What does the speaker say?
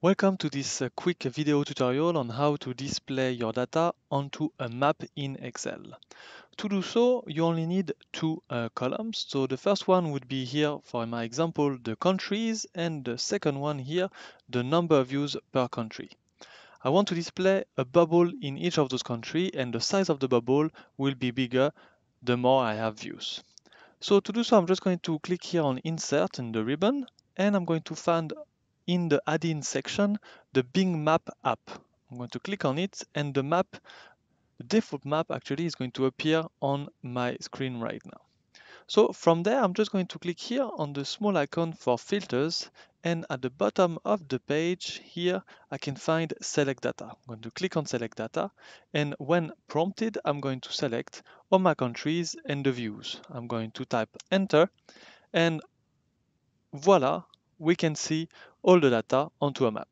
Welcome to this quick video tutorial on how to display your data onto a map in Excel. To do so, you only need two columns. So the first one would be here, for my example, the countries, and the second one here, the number of views per country. I want to display a bubble in each of those countries, and the size of the bubble will be bigger the more I have views. So to do so, I'm just going to click here on Insert in the ribbon, and I'm going to find in the add-in section the Bing Map app. I'm going to click on it, and the default map actually is going to appear on my screen right now. So from there, I'm just going to click here on the small icon for filters, and at the bottom of the page here, I can find select data. I'm going to click on select data, and when prompted, I'm going to select all my countries and the views. I'm going to type enter, and voila, we can see all the data onto a map.